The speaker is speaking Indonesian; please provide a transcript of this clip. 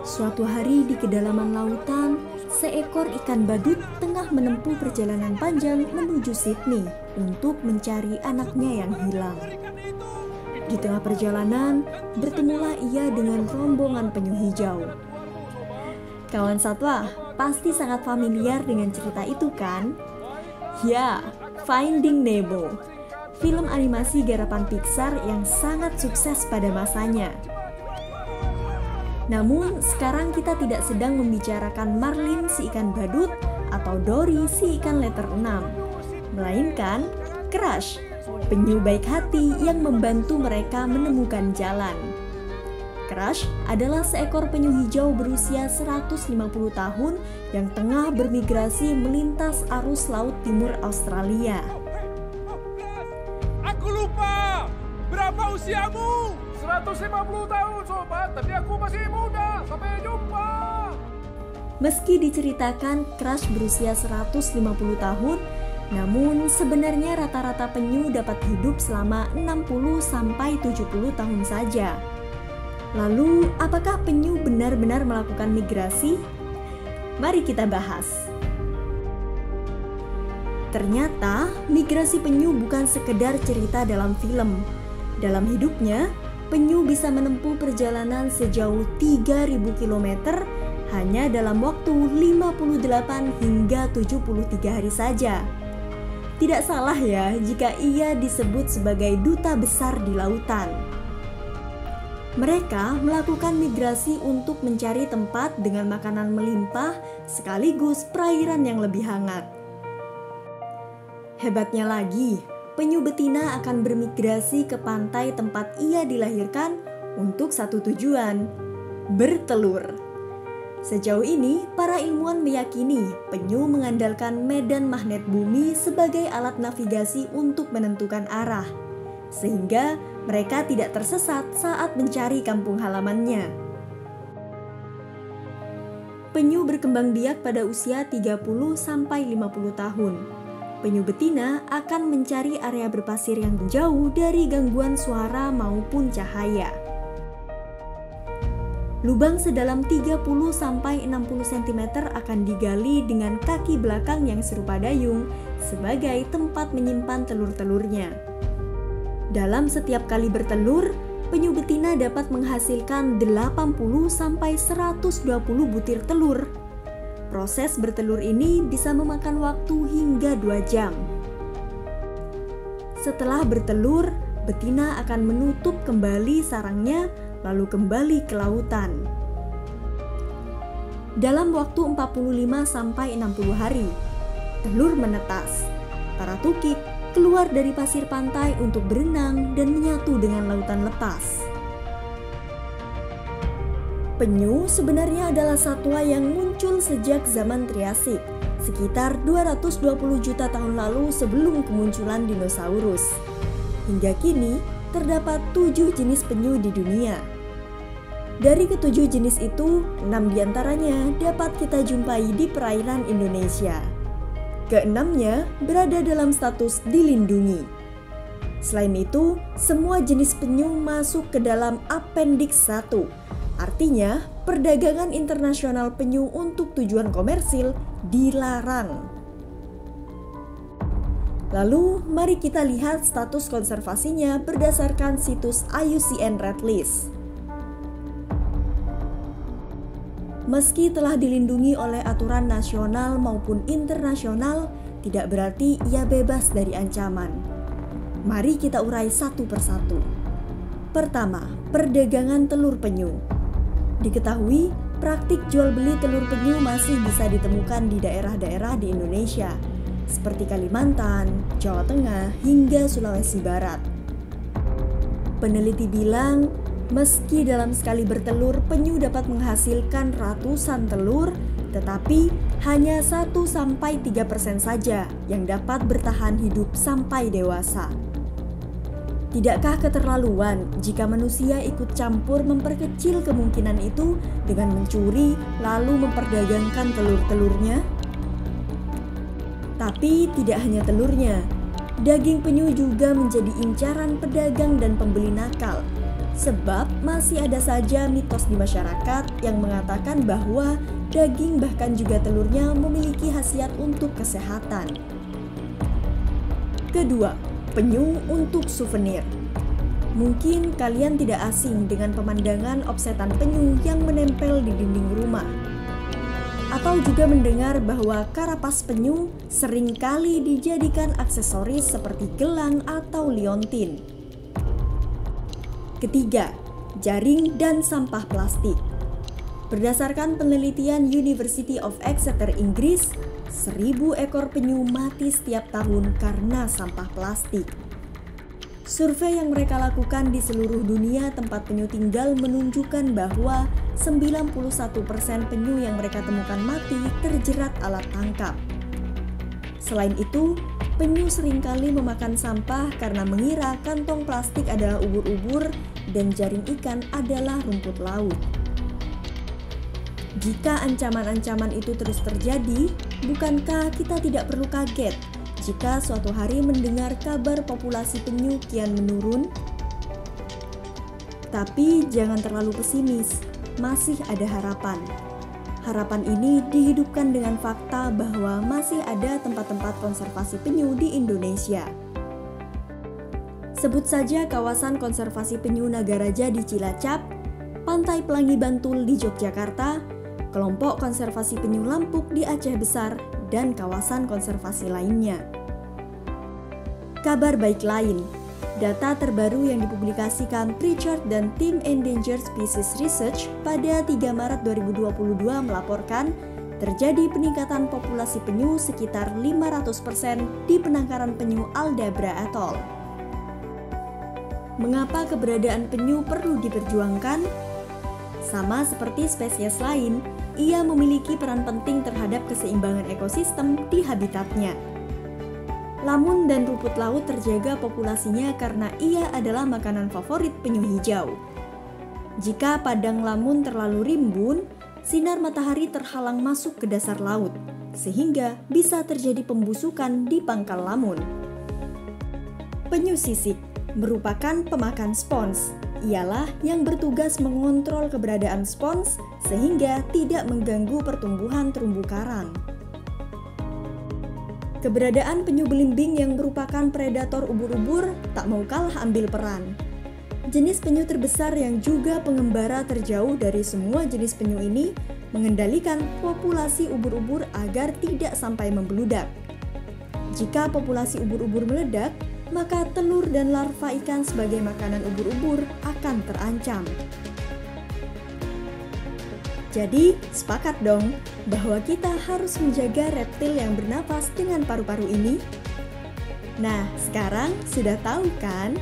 Suatu hari di kedalaman lautan, seekor ikan badut tengah menempuh perjalanan panjang menuju Sydney untuk mencari anaknya yang hilang. Di tengah perjalanan, bertemulah ia dengan rombongan penyu hijau. Kawan satwa, pasti sangat familiar dengan cerita itu kan? Ya, Finding Nemo, film animasi garapan Pixar yang sangat sukses pada masanya. Namun, sekarang kita tidak sedang membicarakan Marlin si ikan badut atau Dory si ikan letter 6, melainkan Crush, penyu baik hati yang membantu mereka menemukan jalan. Crush adalah seekor penyu hijau berusia 150 tahun yang tengah bermigrasi melintas arus laut timur Australia. Aku lupa, berapa usiamu? 150 tahun sobat, tapi aku masih muda. Sampai jumpa. Meski diceritakan Crush berusia 150 tahun, namun sebenarnya rata-rata penyu dapat hidup selama 60-70 tahun saja. Lalu, apakah penyu benar-benar melakukan migrasi? Mari kita bahas. Ternyata, migrasi penyu bukan sekedar cerita dalam film. Dalam hidupnya, penyu bisa menempuh perjalanan sejauh 3.000 km hanya dalam waktu 58 hingga 73 hari saja. Tidak salah ya jika ia disebut sebagai duta besar di lautan. Mereka melakukan migrasi untuk mencari tempat dengan makanan melimpah sekaligus perairan yang lebih hangat. Hebatnya lagi, penyu betina akan bermigrasi ke pantai tempat ia dilahirkan untuk satu tujuan, bertelur. Sejauh ini, para ilmuwan meyakini penyu mengandalkan medan magnet bumi sebagai alat navigasi untuk menentukan arah, sehingga mereka tidak tersesat saat mencari kampung halamannya. Penyu berkembang biak pada usia 30-50 tahun. Penyu betina akan mencari area berpasir yang jauh dari gangguan suara maupun cahaya. Lubang sedalam 30-60 cm akan digali dengan kaki belakang yang serupa dayung sebagai tempat menyimpan telur-telurnya. Dalam setiap kali bertelur, penyu betina dapat menghasilkan 80-120 butir telur. Proses bertelur ini bisa memakan waktu hingga 2 jam. Setelah bertelur, betina akan menutup kembali sarangnya lalu kembali ke lautan. Dalam waktu 45-60 hari, telur menetas. Para tukik keluar dari pasir pantai untuk berenang dan menyatu dengan lautan lepas. Penyu sebenarnya adalah satwa yang muncul sejak zaman Triasik, sekitar 220 juta tahun lalu sebelum kemunculan dinosaurus. Hingga kini, terdapat 7 jenis penyu di dunia. Dari ke-7 jenis itu, 6 diantaranya dapat kita jumpai di perairan Indonesia. Keenamnya berada dalam status dilindungi. Selain itu, semua jenis penyu masuk ke dalam Appendix 1. Artinya, perdagangan internasional penyu untuk tujuan komersil dilarang. Lalu, mari kita lihat status konservasinya berdasarkan situs IUCN Red List. Meski telah dilindungi oleh aturan nasional maupun internasional, tidak berarti ia bebas dari ancaman. Mari kita urai satu persatu. Pertama, perdagangan telur penyu. Diketahui, praktik jual beli telur penyu masih bisa ditemukan di daerah-daerah di Indonesia, seperti Kalimantan, Jawa Tengah, hingga Sulawesi Barat. Peneliti bilang, meski dalam sekali bertelur penyu dapat menghasilkan ratusan telur, tetapi hanya 1-3% saja yang dapat bertahan hidup sampai dewasa. Tidakkah keterlaluan jika manusia ikut campur memperkecil kemungkinan itu dengan mencuri lalu memperdagangkan telur-telurnya? Tapi tidak hanya telurnya, daging penyu juga menjadi incaran pedagang dan pembeli nakal. Sebab masih ada saja mitos di masyarakat yang mengatakan bahwa daging bahkan juga telurnya memiliki khasiat untuk kesehatan. Kedua, penyu untuk souvenir. Mungkin kalian tidak asing dengan pemandangan opsetan penyu yang menempel di dinding rumah. Atau juga mendengar bahwa karapas penyu seringkali dijadikan aksesoris seperti gelang atau liontin. Ketiga, jaring dan sampah plastik. Berdasarkan penelitian University of Exeter, Inggris, 1.000 ekor penyu mati setiap tahun karena sampah plastik. Survei yang mereka lakukan di seluruh dunia tempat penyu tinggal menunjukkan bahwa 91% penyu yang mereka temukan mati terjerat alat tangkap. Selain itu, penyu seringkali memakan sampah karena mengira kantong plastik adalah ubur-ubur dan jaring ikan adalah rumput laut. Jika ancaman-ancaman itu terus terjadi, bukankah kita tidak perlu kaget jika suatu hari mendengar kabar populasi penyu kian menurun? Tapi jangan terlalu pesimis, masih ada harapan. Harapan ini dihidupkan dengan fakta bahwa masih ada tempat-tempat konservasi penyu di Indonesia. Sebut saja kawasan konservasi penyu Nagaraja di Cilacap, Pantai Pelangi Bantul di Yogyakarta, kelompok konservasi penyu Lampuk di Aceh Besar, dan kawasan konservasi lainnya. Kabar baik lain, data terbaru yang dipublikasikan Pritchard dan tim Endangered Species Research pada 3 Maret 2022 melaporkan terjadi peningkatan populasi penyu sekitar 500% di penangkaran penyu Aldabra Atoll. Mengapa keberadaan penyu perlu diperjuangkan? Sama seperti spesies lain, ia memiliki peran penting terhadap keseimbangan ekosistem di habitatnya. Lamun dan rumput laut terjaga populasinya karena ia adalah makanan favorit penyu hijau. Jika padang lamun terlalu rimbun, sinar matahari terhalang masuk ke dasar laut, sehingga bisa terjadi pembusukan di pangkal lamun. Penyu sisik merupakan pemakan spons. Ialah yang bertugas mengontrol keberadaan spons sehingga tidak mengganggu pertumbuhan terumbu karang. Keberadaan penyu belimbing yang merupakan predator ubur-ubur tak mau kalah ambil peran. Jenis penyu terbesar yang juga pengembara terjauh dari semua jenis penyu ini mengendalikan populasi ubur-ubur agar tidak sampai membludak. Jika populasi ubur-ubur meledak, maka telur dan larva ikan sebagai makanan ubur-ubur akan terancam. Jadi, sepakat dong bahwa kita harus menjaga reptil yang bernapas dengan paru-paru ini? Nah, sekarang sudah tahu kan